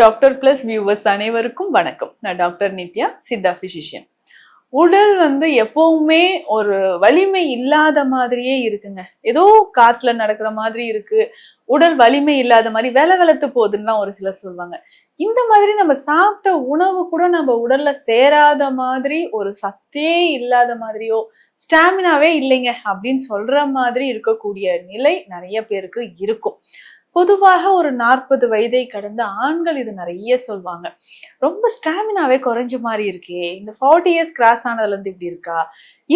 Doctor plus viewers அனைவருக்கும் வணக்கம். நான் டாக்டர் நித்யா, சித்தா பிசிஷியன். உடல் எப்பவுமே ஒரு வலிமை இல்லாத மாதிரியே இருக்குங்க. ஏதோ காத்துல நடக்கிற மாதிரி இருக்கு, உடல் வலிமை இல்லாத மாதிரி வேலை வெளத்து போகுதுன்னு ஒரு சிலர் சொல்லுவாங்க. இந்த மாதிரி நம்ம சாப்பிட்ட உணவு கூட நம்ம உடல்ல சேராத மாதிரி, ஒரு சத்தே இல்லாத மாதிரியோ, ஸ்டாமினாவே இல்லைங்க அப்படின்னு சொல்ற மாதிரி இருக்கக்கூடிய நிலை நிறைய பேருக்கு இருக்கும். பொதுவாக ஒரு 40 வயதை கடந்த ஆண்கள் இது நிறைய சொல்வாங்க. ரொம்ப ஸ்டாமினாவே குறைஞ்ச மாதிரி இருக்கே, இந்த 40 இயர்ஸ் கிராஸ் ஆனதுல இருந்து இப்படி இருக்கா,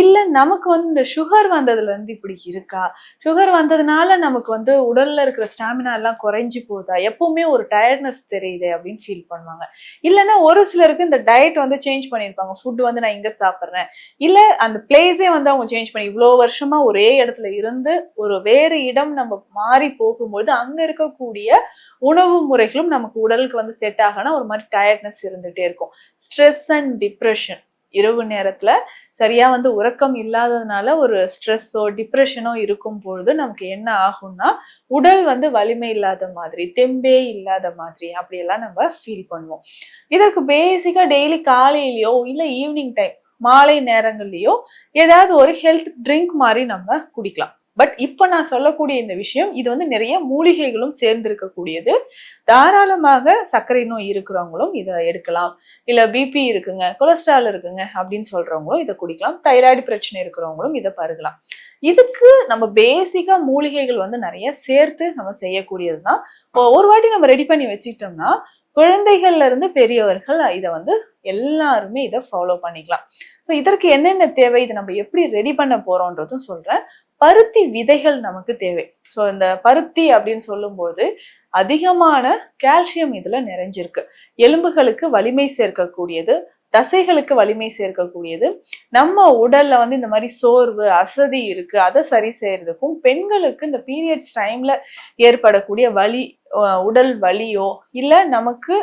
இல்ல நமக்கு இந்த சுகர் வந்ததுல இருந்து இப்படி இருக்கா, சுகர் வந்ததுனால நமக்கு உடல்ல இருக்கிற ஸ்டாமினா எல்லாம் குறைஞ்சு போதா, எப்பவுமே ஒரு டயர்ட்னஸ் தெரியுது அப்படின்னு ஃபீல் பண்ணுவாங்க. இல்லைன்னா ஒரு சிலருக்கு இந்த டயட் சேஞ்ச் பண்ணியிருப்பாங்க. ஃபுட் நான் இங்க சாப்பிட்றேன், இல்ல அந்த பிளேஸே அவங்க சேஞ்ச் பண்ணி இவ்வளவு வருஷமா ஒரே இடத்துல இருந்து ஒரு வேறு இடம் நம்ம மாறி போகும்போது அங்க இருக்கக்கூடிய உணவு முறைகளும் நமக்கு உடலுக்கு செட் ஆகனா ஒரு மாதிரி டயர்ட்னஸ் இருந்துட்டே இருக்கும். ஸ்ட்ரெஸ் அண்ட் டிப்ரெஷன், இரவு நேரத்துல சரியா உறக்கம் இல்லாததுனால ஒரு ஸ்ட்ரெஸ்ஸோ டிப்ரெஷனோ இருக்கும் பொழுது நமக்கு என்ன ஆகும்னா உடல் வலிமை இல்லாத மாதிரி, தெம்பே இல்லாத மாதிரி அப்படியெல்லாம் நம்ம ஃபீல் பண்ணுவோம். இதற்கு பேசிக்கா டெய்லி காலையிலயோ இல்ல ஈவினிங் டைம் மாலை நேரங்கள்லயோ ஏதாவது ஒரு ஹெல்த் ட்ரிங்க் மாதிரி நம்ம குடிக்கலாம். பட் இப்ப நான் சொல்லக்கூடிய இந்த விஷயம் இது நிறைய மூலிகைகளும் சேர்ந்து இருக்கக்கூடியது. தாராளமாக சர்க்கரை நோய் இருக்கிறவங்களும் இதை எடுக்கலாம், இல்ல பிபி இருக்குங்க, கொலஸ்ட்ரால் இருக்குங்க அப்படின்னு சொல்றவங்களும் இதை குடிக்கலாம், தைராய்டு பிரச்சனை இருக்கிறவங்களும் இதை பருகலாம். இதுக்கு நம்ம பேசிக்கா மூலிகைகள் நிறைய சேர்த்து நம்ம செய்யக்கூடியதுதான். ஒரு வாட்டி நம்ம ரெடி பண்ணி வச்சுக்கிட்டோம்னா குழந்தைகள்ல இருந்து பெரியவர்கள் இதை எல்லாருமே இதை ஃபாலோ பண்ணிக்கலாம். ஸோ இதற்கு என்னென்ன தேவை, இதை நம்ம எப்படி ரெடி பண்ண போறோம்ன்றதும் சொல்றேன். பருத்தி விதைகள் நமக்கு தேவை. ஸோ இந்த பருத்தி அப்படின்னு சொல்லும்போது அதிகமான கால்சியம் இதுல நிறைஞ்சிருக்கு. எலும்புகளுக்கு வலிமை சேர்க்கக்கூடியது, தசைகளுக்கு வலிமை சேர்க்கக்கூடியது. நம்ம உடல்ல இந்த மாதிரி சோர்வு அசதி இருக்கு, அதை சரி செய்யறதுக்கும், பெண்களுக்கு இந்த பீரியட்ஸ் டைம்ல ஏற்படக்கூடிய வலி, உடல் வலியோ இல்ல நமக்கு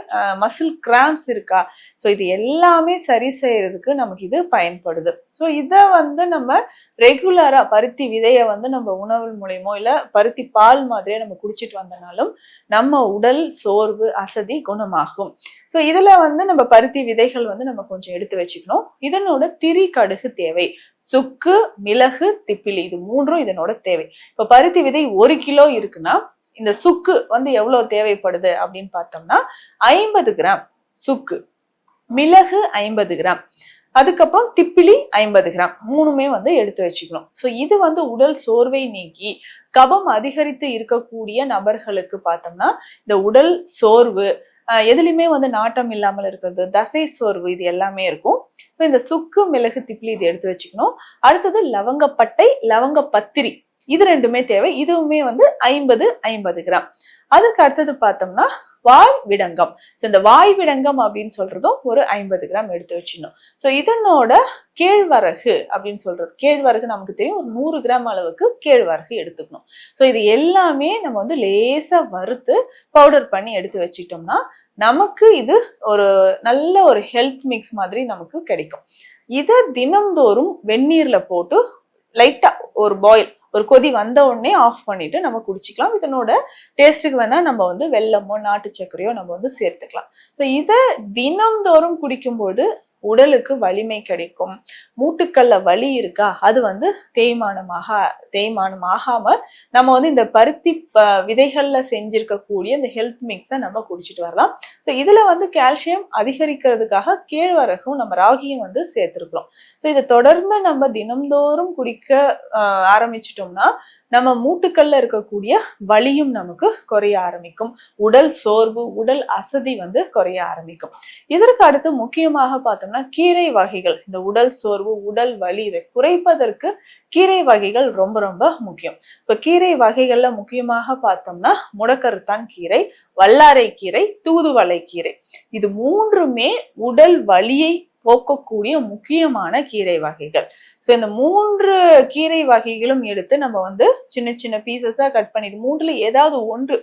மசில் கிராம்ஸ் இருக்கா, ஸோ இது எல்லாமே சரி செய்யறதுக்கு நமக்கு இது பயன்படுது. ஸோ இதை நம்ம ரெகுலரா பருத்தி விதைய நம்ம உணவு மூலியமோ இல்ல பருத்தி பால் மாதிரியே நம்ம குடிச்சிட்டு வந்தனாலும் நம்ம உடல் சோர்வு அசதி குணமாகும். ஸோ இதுல நம்ம பருத்தி விதைகள் நம்ம கொஞ்சம் எடுத்து வச்சுக்கணும். இதனோட திரி கடுகு தேவை, சுக்கு, மிளகு, திப்பிலி, இது மூன்றும் இதனோட தேவை. இப்ப பருத்தி விதை 1 கிலோ இருக்குன்னா இந்த சுக்கு எவ்வளவு தேவைப்படுது அப்படின்னு பார்த்தோம்னா 50 கிராம் சுக்கு, மிளகு 50 கிராம், அதுக்கப்புறம் திப்பிலி 50 கிராம், மூணுமே எடுத்து வச்சுக்கணும். ஸோ இது உடல் சோர்வை நீக்கி கபம் அதிகரித்து இருக்கக்கூடிய நபர்களுக்கு பார்த்தோம்னா இந்த உடல் சோர்வு எதுலையுமே நாட்டம் இல்லாமல் இருக்கிறது, தசை சோர்வு, இது எல்லாமே இருக்கும். ஸோ இந்த சுக்கு, மிளகு, திப்பிலி இது எடுத்து வச்சுக்கணும். அடுத்தது லவங்கப்பட்டை, லவங்க பத்திரி, இது ரெண்டுமே தேவை. இதுவுமே 50 கிராம். அதுக்கு அடுத்தது பார்த்தோம்னா வாய் விடங்கம். ஸோ இந்த வாய் விடங்கம் அப்படின்னு சொல்றதும் ஒரு 50 கிராம் எடுத்து வச்சிடணும். ஸோ இதனோட கேழ்வரகு அப்படின்னு சொல்றது, கேழ்வரகு நமக்கு தெரியும், ஒரு 100 கிராம் அளவுக்கு கேழ்வரகு எடுத்துக்கணும். ஸோ இது எல்லாமே நம்ம லேசா வறுத்து பவுடர் பண்ணி எடுத்து வச்சுட்டோம்னா நமக்கு இது ஒரு நல்ல ஒரு ஹெல்த் மிக்ஸ் மாதிரி நமக்கு கிடைக்கும். இதை தினம்தோறும் வெந்நீர்ல போட்டு லைட்டா ஒரு பாயில், ஒரு கொதி வந்த உடனே ஆஃப் பண்ணிட்டு நம்ம குடிச்சிக்கலாம். இதனோட டேஸ்ட்டுக்கு வேணா நம்ம வெல்லமோ நாட்டு சர்க்கரையோ நம்ம சேர்த்துக்கலாம். ஸோ இதை தினம்தோறும் குடிக்கும்போது உடலுக்கு வலிமை கிடைக்கும். மூட்டுக்கல்ல வலி இருக்கா, அது தேய்மானம் ஆகாம நம்ம இந்த பருத்தி விதைகள்ல செஞ்சிருக்கக்கூடிய இந்த ஹெல்த் மிக்ஸை நம்ம குடிச்சிட்டு வரலாம். ஸோ இதுல கால்சியம் அதிகரிக்கிறதுக்காக கேழ்வரகும் நம்ம ராகியும் சேர்த்திருக்கிறோம். ஸோ இதை தொடர்ந்து நம்ம தினம்தோறும் குடிக்க ஆரம்பிச்சிட்டோம்னா நம்ம மூட்டுக்கல்ல இருக்கக்கூடிய வலியும் நமக்கு குறைய ஆரம்பிக்கும், உடல் சோர்வு உடல் அசதி குறைய ஆரம்பிக்கும். இதற்கு அடுத்து முக்கியமாக பார்த்தோம்னா கீரை வகைகள், இந்த உடல் சோர்வு உடல் வலி இதை குறைப்பதற்கு கீரை வகைகள் ரொம்ப ரொம்ப முக்கியம். ஸோ கீரை வகைகள்ல முக்கியமாக பார்த்தோம்னா முடக்கருத்தான் கீரை, வல்லாரை கீரை, தூதுவளை கீரை, இது மூன்றுமே உடல் வலியை போக்கக்கூடிய முக்கியமான கீரை வகைகள். ஸோ இந்த 3 கீரை வகைகளும் எடுத்து நம்ம சின்ன சின்ன பீசஸா கட் பண்ணிட்டு, மூன்றுல ஏதாவது ஒன்று,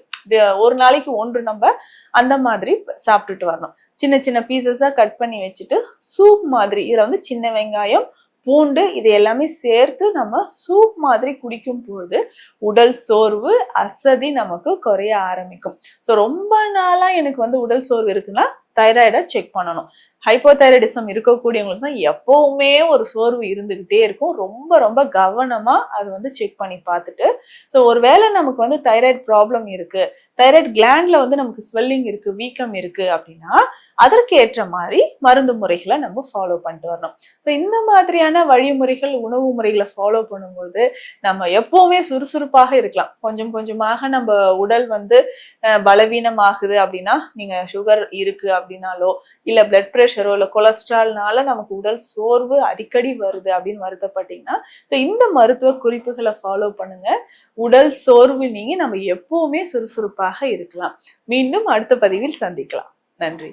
ஒரு நாளைக்கு ஒன்று நம்ம அந்த மாதிரி சாப்பிட்டுட்டு வரணும். சின்ன சின்ன பீசஸா கட் பண்ணி வச்சுட்டு சூப் மாதிரி இதுல சின்ன வெங்காயம், பூண்டு இது எல்லாமே சேர்த்து நம்ம சூப் மாதிரி குடிக்கும் பொழுது உடல் சோர்வு, அசதி நமக்கு குறைய ஆரம்பிக்கும். ஸோ ரொம்ப நாளா எனக்கு வந்து உடல் சோர்வு இருக்குன்னா தைராய்டை செக் பண்ணணும். ஹைப்போதைராய்டிசம் இருக்கக்கூடியவங்களுக்கு தான் எப்பவுமே ஒரு சோர்வு இருந்துகிட்டே இருக்கும். ரொம்ப ரொம்ப கவனமா அது வந்து செக் பண்ணி பார்த்துட்டு, ஸோ ஒருவேளை நமக்கு வந்து தைராய்டு ப்ராப்ளம் இருக்கு, தைராய்டு கிளாண்ட்ல வந்து நமக்கு ஸ்வெல்லிங் இருக்கு, வீக்கம் இருக்கு அப்படின்னா அதற்கு ஏற்ற மாதிரி மருந்து முறைகளை நம்ம ஃபாலோ பண்ணிட்டு வரணும். ஸோ இந்த மாதிரியான வழிமுறைகள், உணவு முறைகளை ஃபாலோ பண்ணும்போது நம்ம எப்பவுமே சுறுசுறுப்பாக இருக்கலாம். கொஞ்சம் கொஞ்சமாக நம்ம உடல் வந்து பலவீனமாகுது அப்படின்னா, நீங்க சுகர் இருக்கு அப்படின்னாலோ, இல்ல பிளட் பிரஷரோ, இல்ல கொலஸ்ட்ரால்னால நமக்கு உடல் சோர்வு அடிக்கடி வருது அப்படின்னு வருத்தப்பட்டீங்கன்னா, ஸோ இந்த மருத்துவ குறிப்புகளை ஃபாலோ பண்ணுங்க. உடல் சோர்வு நீங்கி நம்ம எப்பவுமே சுறுசுறுப்பாக இருக்கலாம். மீண்டும் அடுத்த பதிவில் சந்திக்கலாம். நன்றி.